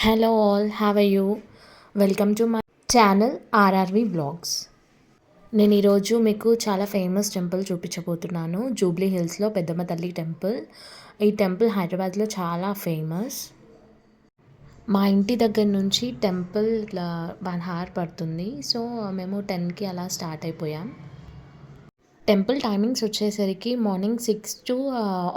Hello all, how are you? Welcome to my channel R R V blogs. నేను ఈరోజు మీకు చాలా ఫేమస్ టెంపుల్ చూపించబోతున్నాను. జూబ్లీ హిల్స్లో పెద్దమ్మ తల్లి టెంపుల్. ఈ టెంపుల్ హైదరాబాద్లో చాలా ఫేమస్. మా ఇంటి దగ్గర నుంచి టెంపుల్ 1 hour పడుతుంది. సో మేము 10కి అలా స్టార్ట్ అయిపోయాం. టెంపుల్ టైమింగ్స్ వచ్చేసరికి morning 6 to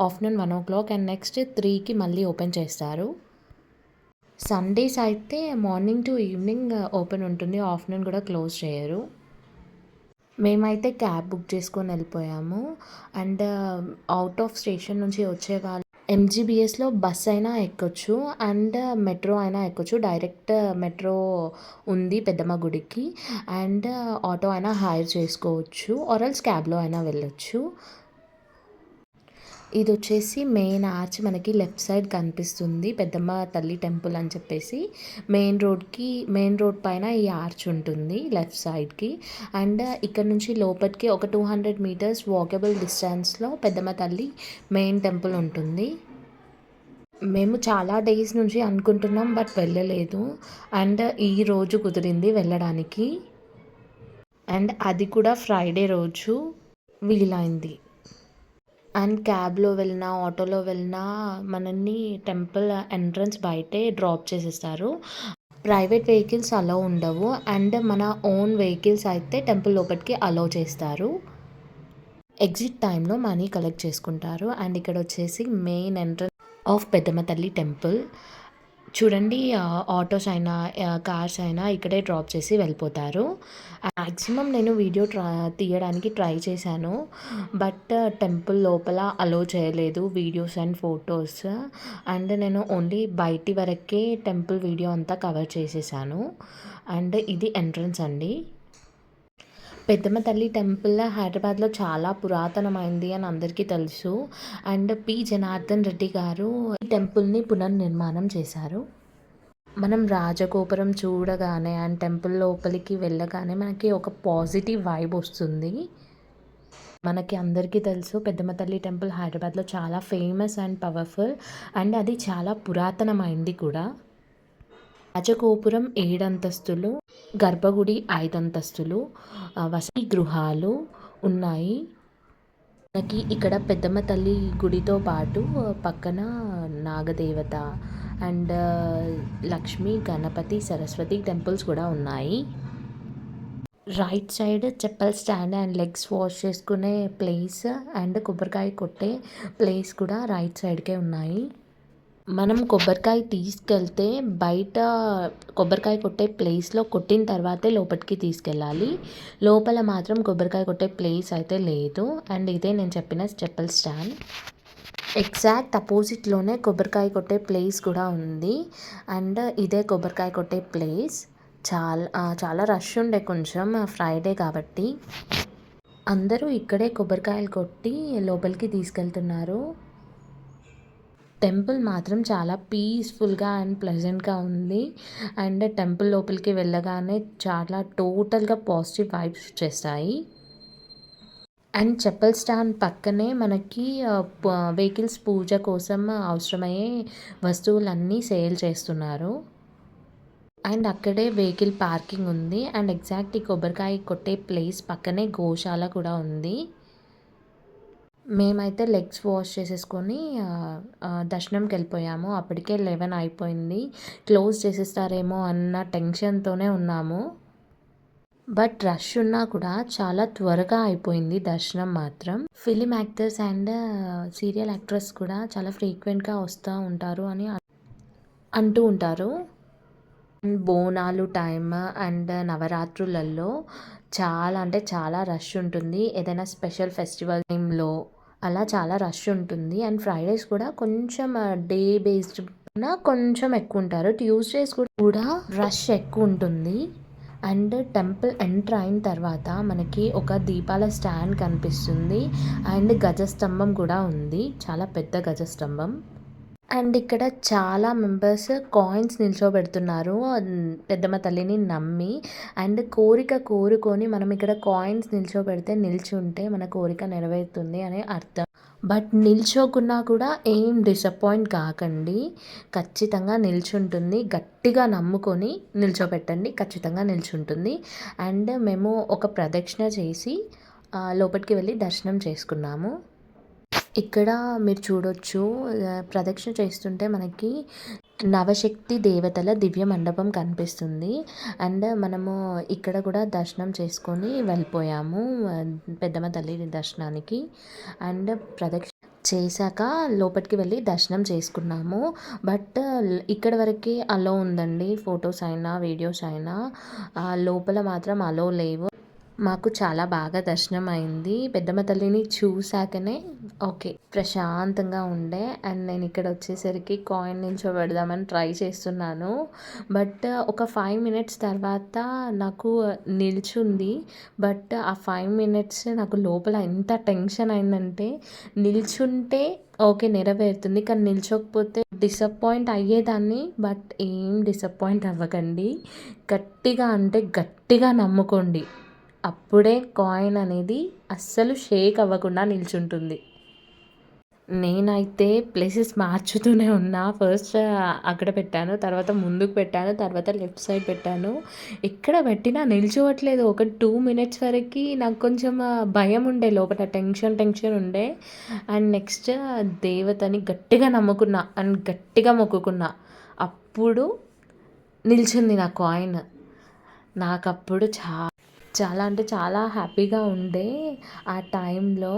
afternoon 1 o'clock and next 3కి మళ్ళీ ఓపెన్ చేస్తారు. సండేస్ అయితే మార్నింగ్ టు ఈవినింగ్ ఓపెన్ ఉంటుంది. ఆఫ్టర్నూన్ కూడా క్లోజ్ చేయరు. మేమైతే క్యాబ్ బుక్ చేసుకొని వెళ్ళిపోయాము. అండ్ అవుట్ ఆఫ్ స్టేషన్ నుంచి వచ్చేవాళ్ళు ఎంజీబీఎస్లో బస్ అయినా ఎక్కొచ్చు అండ్ మెట్రో అయినా ఎక్కొచ్చు. డైరెక్ట్ మెట్రో ఉంది పెద్దమ్మ గుడికి. అండ్ ఆటో అయినా హైర్ చేసుకోవచ్చు ఆర్ ఎల్స్ క్యాబ్లో అయినా వెళ్ళొచ్చు. ఇది వచ్చేసి మెయిన్ ఆర్చ్ మనకి లెఫ్ట్ సైడ్ కనిపిస్తుంది. పెద్దమ్మ తల్లి టెంపుల్ అని చెప్పేసి మెయిన్ రోడ్ పైన ఈ ఆర్చ్ ఉంటుంది లెఫ్ట్ సైడ్కి. అండ్ ఇక్కడ నుంచి లోపలికి ఒక 200 meters వాకబుల్ డిస్టెన్స్లో పెద్దమ్మ తల్లి మెయిన్ టెంపుల్ ఉంటుంది. మేము చాలా డేస్ నుంచి అనుకుంటున్నాం బట్ వెళ్ళలేదు. అండ్ ఈ రోజు కుదిరింది వెళ్ళడానికి. అండ్ అది కూడా ఫ్రైడే రోజు వీలైంది. అండ్ క్యాబ్లో వెళ్ళినా ఆటోలో వెళ్ళినా మనల్ని టెంపుల్ ఎంట్రన్స్ బయటే డ్రాప్ చేసేస్తారు. ప్రైవేట్ వెహికల్స్ అలో ఉండవు. అండ్ మన ఓన్ వెహికల్స్ అయితే టెంపుల్ లోపలికి అలో చేస్తారు. ఎగ్జిట్ టైంలో మనీ కలెక్ట్ చేసుకుంటారు. అండ్ ఇక్కడ వచ్చేసి మెయిన్ ఎంట్రన్స్ ఆఫ్ పెద్దమ్మ తల్లి టెంపుల్. చూడండి, ఆటోస్ అయినా కార్స్ అయినా ఇక్కడే డ్రాప్ చేసి వెళ్ళిపోతారు. మ్యాక్సిమం నేను వీడియో తీయడానికి ట్రై చేశాను బట్ టెంపుల్ లోపల అలో చేయలేదు వీడియోస్ అండ్ ఫొటోస్. అండ్ నేను ఓన్లీ బయటి వరకే టెంపుల్ వీడియో అంతా కవర్ చేసేసాను. అండ్ ఇది ఎంట్రన్స్ అండి. పెద్దమ్మ తల్లి టెంపుల్ హైదరాబాద్లో చాలా పురాతనమైంది అని అందరికీ తెలుసు. అండ్ పి జనార్దన్ రెడ్డి గారు ఈ టెంపుల్ని పునర్నిర్మాణం చేశారు. మనం రాజగోపురం చూడగానే అండ్ టెంపుల్ లోపలికి వెళ్ళగానే మనకి ఒక పాజిటివ్ వైబ్ వస్తుంది. మనకి అందరికీ తెలుసు పెద్దమ్మ తల్లి టెంపుల్ హైదరాబాద్లో చాలా ఫేమస్ అండ్ పవర్ఫుల్. అండ్ అది చాలా పురాతనమైంది కూడా. రాజగోపురం 7 అంతస్తులు, గర్భగుడి 5 అంతస్తులు, వసతి గృహాలు ఉన్నాయి. మనకి ఇక్కడ పెద్దమ్మ తల్లి గుడితో పాటు పక్కన నాగదేవత అండ్ లక్ష్మి, గణపతి, సరస్వతి టెంపుల్స్ కూడా ఉన్నాయి. Right side chappal stand and legs wash చేసుకునే ప్లేస్ అండ్ కొబ్బరికాయ కొట్టే ప్లేస్ కూడా రైట్ సైడ్కే ఉన్నాయి. మనం కొబ్బరికాయ తీసుకెళ్తే బయట కొబ్బరికాయ కొట్టే ప్లేస్లో కొట్టిన తర్వాతే లోపలికి తీసుకెళ్ళాలి. లోపల మాత్రం కొబ్బరికాయ కొట్టే ప్లేస్ అయితే లేదు. అండ్ ఇదే నేను చెప్పిన చెప్పల్ స్టాండ్. ఎగ్జాక్ట్ అపోజిట్లోనే కొబ్బరికాయ కొట్టే ప్లేస్ కూడా ఉంది. అండ్ ఇదే కొబ్బరికాయ కొట్టే ప్లేస్. చాలా రష్ ఉండే కొంచెం ఫ్రైడే కాబట్టి అందరూ ఇక్కడే కొబ్బరికాయలు కొట్టి లోపలికి తీసుకెళ్తున్నారు. టెంపుల్ మాత్రం చాలా పీస్ఫుల్గా అండ్ ప్లెజెంట్గా ఉంది. అండ్ టెంపుల్ లోపలికి వెళ్ళగానే చాలా టోటల్గా పాజిటివ్ వైబ్స్ వచ్చేస్తాయి. అండ్ చెప్పల్ స్టాండ్ పక్కనే మనకి వెహికల్స్ పూజ కోసం అవసరమయ్యే వస్తువులన్నీ సేల్ చేస్తున్నారు. అండ్ అక్కడే వెహికల్ పార్కింగ్ ఉంది. అండ్ ఎగ్జాక్ట్ ఈ కొబ్బరికాయ కొట్టే ప్లేస్ పక్కనే గోశాల కూడా ఉంది. మేమైతే లెగ్స్ వాష్ చేసేసుకొని దర్శనంకి వెళ్ళిపోయాము. అప్పటికే 11 అయిపోయింది. క్లోజ్ చేసేస్తారేమో అన్న టెన్షన్తోనే ఉన్నాము. బట్ రష్ ఉన్నా కూడా చాలా త్వరగా అయిపోయింది దర్శనం మాత్రం. Film actors and serial actress కూడా చాలా ఫ్రీక్వెంట్గా వస్తూ ఉంటారు అని అంటూ ఉంటారు. బోనాలు టైమ్ అండ్ నవరాత్రులలో చాలా అంటే చాలా రష్ ఉంటుంది. ఏదైనా స్పెషల్ ఫెస్టివల్ టైంలో అలా చాలా రష్ ఉంటుంది. అండ్ ఫ్రైడేస్ కూడా కొంచెం డే బేస్డ్ కొంచెం ఎక్కువ ఉంటారు. ట్యూస్డేస్ కూడా రష్ ఎక్కువ ఉంటుంది. అండ్ టెంపుల్ ఎంటర్ అయిన తర్వాత మనకి ఒక దీపాల స్టాండ్ కనిపిస్తుంది. అండ్ గజస్తంభం కూడా ఉంది, చాలా పెద్ద గజస్తంభం. అండ్ ఇక్కడ చాలా మెంబర్స్ కాయిన్స్ నిల్చోబెడుతున్నారు పెద్దమ్మ తల్లిని నమ్మి. అండ్ కోరుకొని మనం ఇక్కడ కాయిన్స్ నిల్చోబెడితే నిల్చుంటే మన కోరిక నెరవేరుతుంది అనే అర్థం. బట్ నిల్చోకున్నా కూడా ఏం డిసప్పాయింట్ కాకండి. ఖచ్చితంగా నిల్చుంటుంది. గట్టిగా నమ్ముకొని నిల్చోపెట్టండి. ఖచ్చితంగా నిల్చుంటుంది. అండ్ మేము ఒక ప్రదక్షిణ చేసి లోపలికి వెళ్ళి దర్శనం చేసుకున్నాము. ఇక్కడ మీరు చూడొచ్చు, ప్రదక్షిణ చేస్తుంటే మనకి నవశక్తి దేవతల దివ్య మండపం కనిపిస్తుంది. అండ్ మనము ఇక్కడ కూడా దర్శనం చేసుకొని వెళ్ళిపోయాము పెద్దమ్మ తల్లి దర్శనానికి. అండ్ చేశాక లోపలికి వెళ్ళి దర్శనం చేసుకున్నాము. బట్ ఇక్కడ వరకే అలో ఉందండి, ఫొటోస్ అయినా వీడియోస్ అయినా. లోపల మాత్రం అలో లేవు. మాకు చాలా బాగా దర్శనం అయింది. పెద్దమ్మ తల్లిని చూసాకనే ఓకే, ప్రశాంతంగా ఉండే. అండ్ నేను ఇక్కడ వచ్చేసరికి కాయిన్ నిల్చోబెడదామని ట్రై చేస్తున్నాను. బట్ ఒక 5 మినిట్స్ తర్వాత నాకు నిల్చుంది. బట్ ఆ 5 మినిట్స్ నాకు లోపల ఎంత టెన్షన్ అయిందంటే, నిల్చుంటే ఓకే నెరవేరుతుంది, కానీ నిల్చోకపోతే డిసప్పాయింట్ అయ్యేదాన్ని. బట్ ఏం డిసప్పాయింట్ అవ్వకండి. గట్టిగా అంటే గట్టిగా నమ్ముకోండి. అప్పుడే కాయిన్ అనేది అస్సలు షేక్ అవ్వకుండా నిల్చుంటుంది. నేనైతే ప్లేసెస్ మార్చుతూనే ఉన్నా. ఫస్ట్ అక్కడ పెట్టాను, తర్వాత ముందుకు పెట్టాను, తర్వాత లెఫ్ట్ సైడ్ పెట్టాను. ఎక్కడ పెట్టినా నిల్చోవట్లేదు. ఒక 2 మినిట్స్ వరకు నాకు కొంచెం భయం ఉండే, లోపల టెన్షన్ ఉండే. అండ్ నెక్స్ట్ దేవతని గట్టిగా నమ్ముకున్నా అండ్ గట్టిగా మొక్కుకున్నా. అప్పుడు నిల్చుంది నా కాయిన్. నాకప్పుడు చాలా అంటే చాలా హ్యాపీగా ఉండే ఆ టైంలో.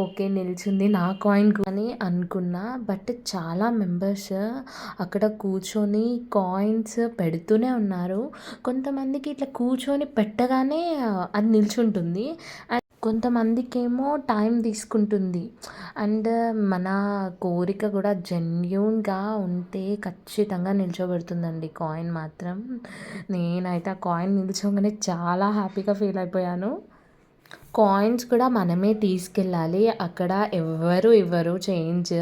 ఓకే నిలిచింది నా కాయిన్ అని అనుకున్నా. బట్ చాలా మెంబర్స్ అక్కడ కూర్చొని కాయిన్స్ పెడుతూనే ఉన్నారు. కొంతమందికి ఇట్లా కూర్చొని పెట్టగానే అది నిల్చుంటుంది. కొంతమందికేమో టైం తీసుకుంటుంది. అండ్ మన కోరిక కూడా జెన్యూన్గా ఉంటే ఖచ్చితంగా నిల్చోబెడుతుందండి కాయిన్ మాత్రం. నేనైతే ఆ కాయిన్ నిల్చోగానే చాలా హ్యాపీగా ఫీల్ అయిపోయాను. కాయిన్స్ కూడా మనమే తీసుకెళ్ళాలి. అక్కడ ఎవ్వరు ఇవ్వరు చేంజ్.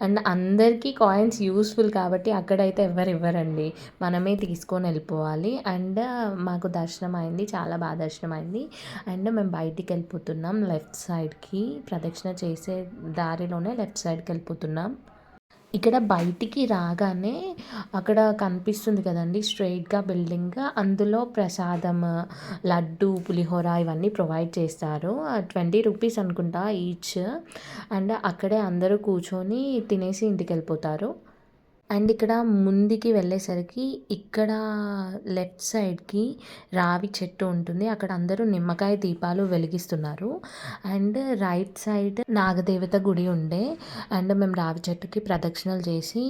అండ్ అందరికీ కాయిన్స్ యూస్ఫుల్ కాబట్టి అక్కడైతే ఎవ్వరు ఇవ్వరండి, మనమే తీసుకొని వెళ్ళిపోవాలి. అండ్ మాకు దర్శనం అయింది, చాలా బాగా దర్శనం అయింది. అండ్ మేము బయటికి వెళ్ళిపోతున్నాం లెఫ్ట్ సైడ్కి, ప్రదక్షిణ చేసే దారిలోనే లెఫ్ట్ సైడ్కి వెళ్ళిపోతున్నాం. ఇక్కడ బయటికి రాగానే అక్కడ కనిపిస్తుంది కదండి స్ట్రెయిట్‌గా బిల్డింగ్. అందులో ప్రసాదం, లడ్డు, పులిహోర ఇవన్నీ ప్రొవైడ్ చేస్తారు. 20 రూపీస్ అనుకుంటా ఈచ్. అండ్ అక్కడే అందరూ కూర్చొని తినేసి ఇంటికెళ్ళిపోతారు. అండ్ ఇక్కడ ముందుకి వెళ్ళేసరికి ఇక్కడ లెఫ్ట్ సైడ్‌కి రావి చెట్టు ఉంటుంది. అక్కడ అందరూ నిమ్మకాయ దీపాలు వెలిగిస్తున్నారు. అండ్ రైట్ సైడ్ నాగదేవత గుడి ఉండే. అండ్ మేము రావి చెట్టుకి ప్రదక్షిణలు చేసి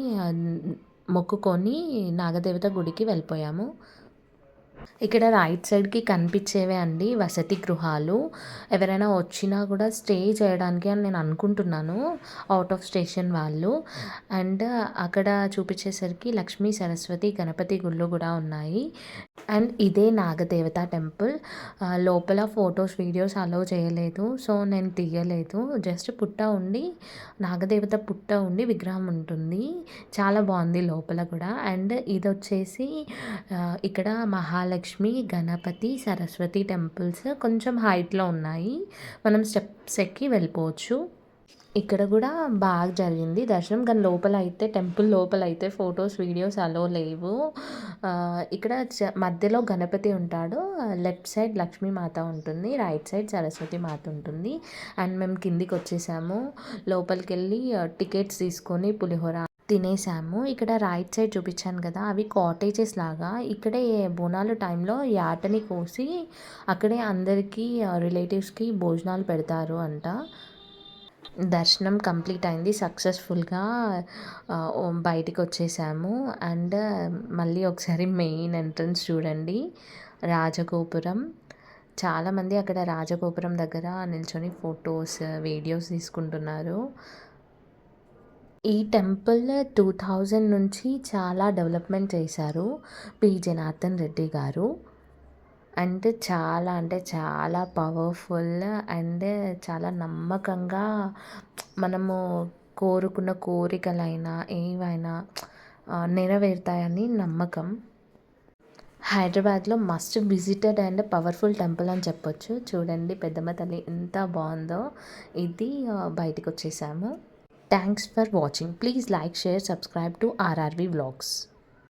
మొక్కుకొని నాగదేవత గుడికి వెళ్ళిపోయాము. ఇక్కడ రైట్ సైడ్‌కి కనిపించేవే అండి వసతి గృహాలు. ఎవరైనా వచ్చినా కూడా స్టే చేయడానికి అని నేను అనుకుంటున్నాను, అవుట్ ఆఫ్ స్టేషన్ వాళ్ళు. అండ్ అక్కడ చూపించేసరికి లక్ష్మీ, సరస్వతి, గణపతి గుళ్ళు కూడా ఉన్నాయి. అండ్ ఇదే నాగదేవత టెంపుల్. లోపల ఫొటోస్, వీడియోస్ అలౌ చేయలేదు, సో నేను తీయలేదు. జస్ట్ పుట్ట ఉండి, నాగదేవత పుట్ట ఉండి విగ్రహం ఉంటుంది. చాలా బాగుంది లోపల కూడా. అండ్ ఇది వచ్చేసి ఇక్కడ మహాలక్ష్మి, గణపతి, సరస్వతి టెంపుల్స్ కొంచెం హైట్లో ఉన్నాయి. మనం స్టెప్స్ ఎక్కి వెళ్ళిపోవచ్చు. ఇక్కడ కూడా బాగా జరిగింది దర్శనం. కానీ లోపల అయితే, టెంపుల్ లోపల అయితే ఫొటోస్, వీడియోస్ అలో లేవు. ఇక్కడ మధ్యలో గణపతి ఉంటాడు, లెఫ్ట్ సైడ్ లక్ష్మీమాత ఉంటుంది, రైట్ సైడ్ సరస్వతి మాత ఉంటుంది. అండ్ మేము కిందికి వచ్చేసాము. లోపలికి వెళ్ళి టికెట్స్ తీసుకొని పులిహోర తినేసాము. ఇక్కడ రైట్ సైడ్ చూపించాను కదా, అవి కాటేజెస్ లాగా. ఇక్కడే బోనాలు టైంలో యాటని కోసి అక్కడే అందరికీ రిలేటివ్స్కి భోజనాలు పెడతారు అంట. దర్శనం కంప్లీట్ అయింది సక్సెస్ఫుల్గా. బయటికి వచ్చేసాము. అండ్ మళ్ళీ ఒకసారి మెయిన్ ఎంట్రన్స్ చూడండి, రాజగోపురం. చాలామంది అక్కడ రాజగోపురం దగ్గర నిల్చొని ఫొటోస్, వీడియోస్ తీసుకుంటున్నారు. ఈ టెంపుల్ 2000 నుంచి చాలా డెవలప్మెంట్ చేశారు పి జనార్దన్ రెడ్డి గారు. అంటే చాలా పవర్ఫుల్. అండ్ చాలా నమ్మకంగా మనము కోరుకున్న కోరికలైనా ఏవైనా నెరవేరుతాయని నమ్మకం. హైదరాబాద్లో must visited and powerful temple అని చెప్పొచ్చు. చూడండి పెద్దమ్మ తల్లి ఎంత బాగుందో. ఇది బయటకు వచ్చేసాము. Thanks for watching. Please like, share, subscribe to ఆర్ఆర్వి vlogs.